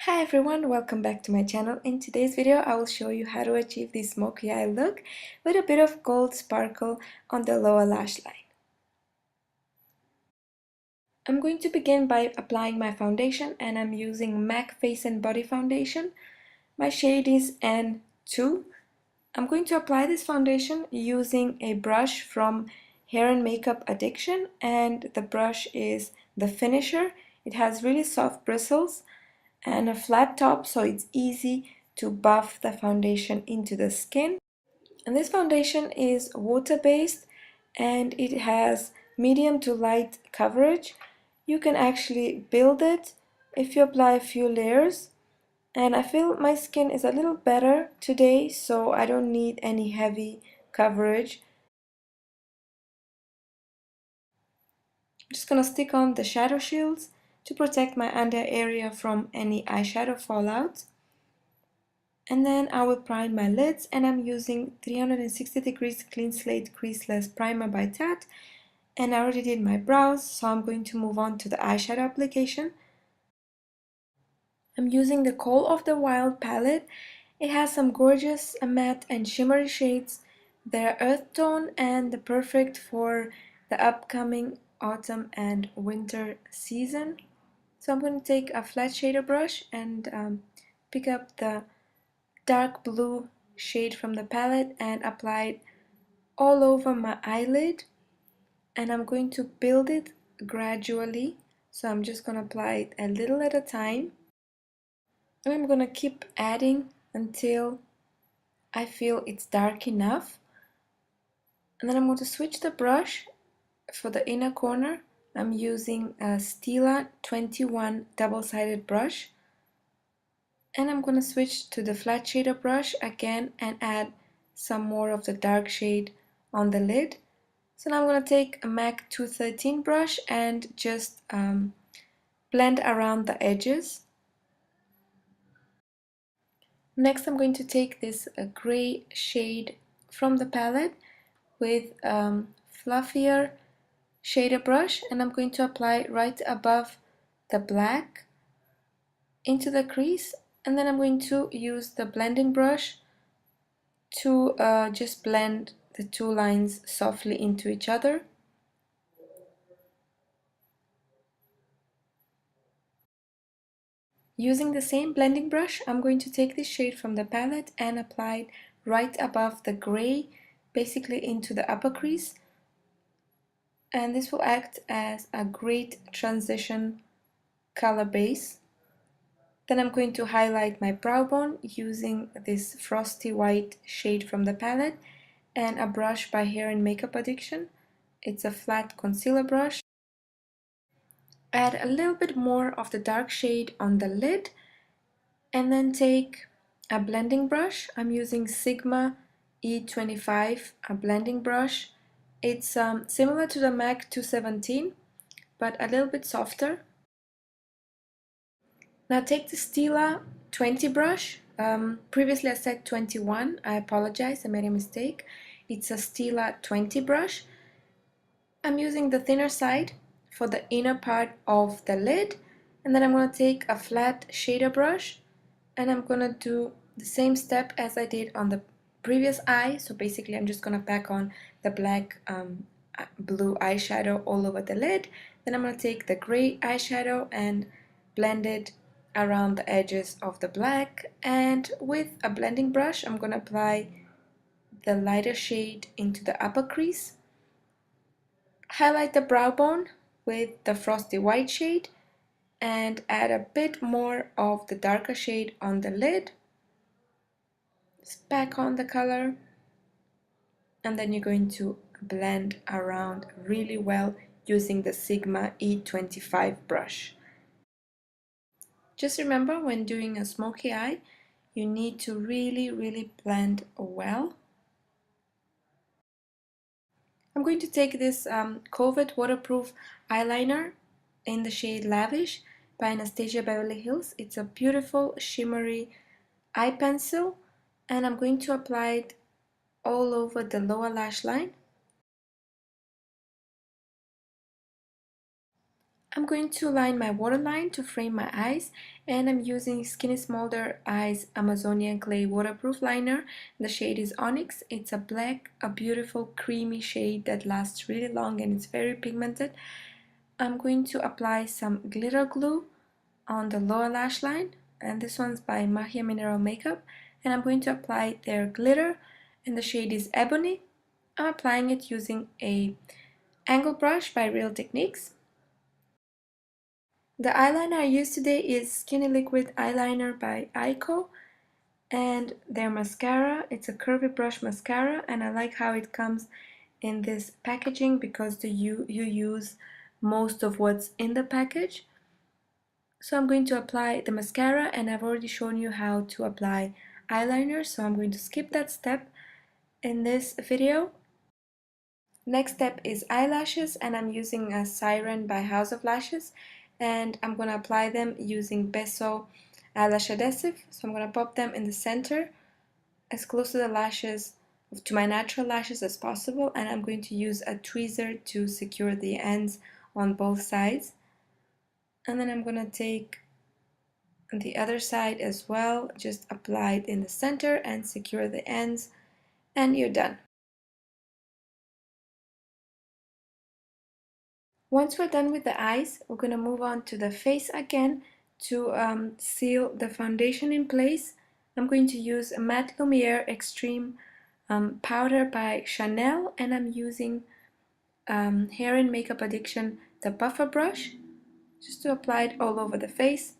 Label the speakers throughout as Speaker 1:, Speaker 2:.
Speaker 1: Hi everyone, welcome back to my channel. In today's video I will show you how to achieve this smoky eye look with a bit of gold sparkle on the lower lash line. I'm going to begin by applying my foundation, and I'm using MAC Face and Body Foundation. My shade is N2. I'm going to apply this foundation using a brush from Hair and Makeup Addiction, and the brush is the Finisher. It has really soft bristles and a flat top, so it's easy to buff the foundation into the skin. And this foundation is water-based and it has medium to light coverage. You can actually build it if you apply a few layers, and I feel my skin is a little better today, so I don't need any heavy coverage. I'm just gonna stick on the shadow shields to protect my under area from any eyeshadow fallout. And then I will prime my lids, and I'm using 360 degrees clean slate creaseless primer by Tat. And I already did my brows, so I'm going to move on to the eyeshadow application. I'm using the Call of the Wild palette. It has some gorgeous matte and shimmery shades. They're earth tone and they're perfect for the upcoming autumn and winter season. So I'm going to take a flat shader brush and pick up the dark blue shade from the palette and apply it all over my eyelid, and I'm going to build it gradually. So I'm just going to apply it a little at a time, and I'm going to keep adding until I feel it's dark enough. And then I'm going to switch the brush for the inner corner. I'm using a Stila 21 double-sided brush, and I'm going to switch to the flat shader brush again and add some more of the dark shade on the lid. So now I'm going to take a MAC 213 brush and just blend around the edges. Next I'm going to take this gray shade from the palette with fluffier shader brush, and I'm going to apply right above the black into the crease, and then I'm going to use the blending brush to just blend the two lines softly into each other. Using the same blending brush, I'm going to take this shade from the palette and apply it right above the gray, basically into the upper crease. And this will act as a great transition color base. Then I'm going to highlight my brow bone using this frosty white shade from the palette and a brush by Hair and Makeup Addiction. It's a flat concealer brush. Add a little bit more of the dark shade on the lid, and then take a blending brush. I'm using Sigma E25, a blending brush. It's similar to the MAC 217, but a little bit softer. Now take the Stila 20 brush. Previously I said 21, I apologize, I made a mistake. It's a Stila 20 brush. I'm using the thinner side for the inner part of the lid, and then I'm going to take a flat shader brush and I'm going to do the same step as I did on the previous eye. So basically I'm just going to pack on the black blue eyeshadow all over the lid. Then I'm going to take the gray eyeshadow and blend it around the edges of the black, and with a blending brush I'm going to apply the lighter shade into the upper crease. Highlight the brow bone with the frosty white shade and add a bit more of the darker shade on the lid. Just pack on the color, and then you're going to blend around really well using the Sigma E25 brush. Just remember, when doing a smoky eye, you need to really blend well. I'm going to take this COVID waterproof eyeliner in the shade Lavish by Anastasia Beverly Hills. It's a beautiful shimmery eye pencil, and I'm going to apply it all over the lower lash line. I'm going to line my waterline to frame my eyes, and I'm using Skinny Smolder Eyes Amazonian Clay Waterproof Liner. The shade is Onyx. It's a black, a beautiful creamy shade that lasts really long and it's very pigmented. I'm going to apply some glitter glue on the lower lash line, and this one's by Mahia Mineral Makeup, and I'm going to apply their glitter, and the shade is Ebony. I'm applying it using a angle brush by Real Techniques. The eyeliner I used today is Skinny Liquid Eyeliner by Aiko, and their mascara, it's a curvy brush mascara, and I like how it comes in this packaging because you use most of what's in the package. So I'm going to apply the mascara, and I've already shown you how to apply eyeliner, so I'm going to skip that step in this video. Next step is eyelashes, and I'm using a Siren by House of Lashes, and I'm going to apply them using Beso Eyelash Adhesive. So I'm going to pop them in the center as close to the lashes, to my natural lashes as possible, and I'm going to use a tweezer to secure the ends on both sides. And then I'm going to take the other side as well, just apply it in the center and secure the ends, and you're done. Once we're done with the eyes, we're going to move on to the face again to seal the foundation in place. I'm going to use a Matte Lumiere Extreme powder by Chanel, and I'm using Hair and Makeup Addiction, the puffer brush, just to apply it all over the face.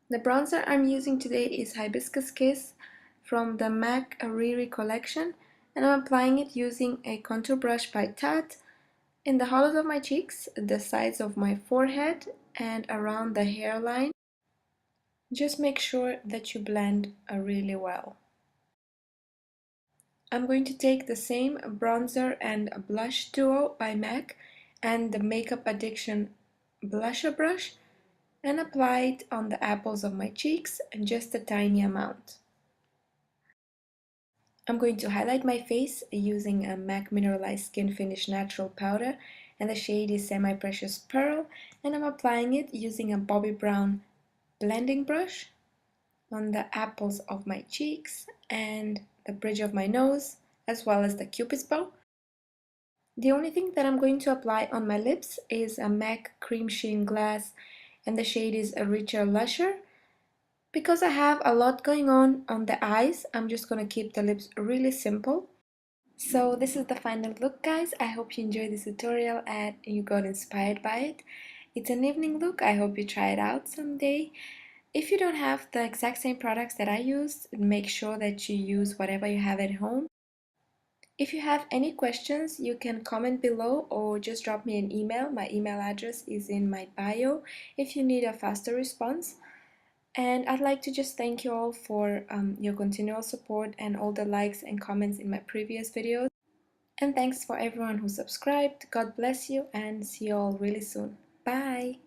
Speaker 1: The bronzer I'm using today is Hibiscus Kiss from the MAC Riri collection, and I'm applying it using a contour brush by Tarte in the hollows of my cheeks, the sides of my forehead, and around the hairline. Just make sure that you blend really well. I'm going to take the same bronzer and blush duo by MAC and the Makeup Addiction blusher brush and apply it on the apples of my cheeks, and just a tiny amount. I'm going to highlight my face using a MAC Mineralized Skin Finish Natural Powder, and the shade is Semi Precious Pearl, and I'm applying it using a Bobbi Brown blending brush on the apples of my cheeks and the bridge of my nose, as well as the cupid's bow. The only thing that I'm going to apply on my lips is a MAC Cream Sheen Glass, and the shade is a Richer Lusher. Because I have a lot going on the eyes, I'm just going to keep the lips really simple. So this is the final look, guys. I hope you enjoyed this tutorial and you got inspired by it. It's an evening look. I hope you try it out someday. If you don't have the exact same products that I used, make sure that you use whatever you have at home. If you have any questions, you can comment below or just drop me an email. My email address is in my bio if you need a faster response. And I'd like to just thank you all for your continual support and all the likes and comments in my previous videos. And thanks for everyone who subscribed. God bless you, and see you all really soon. Bye!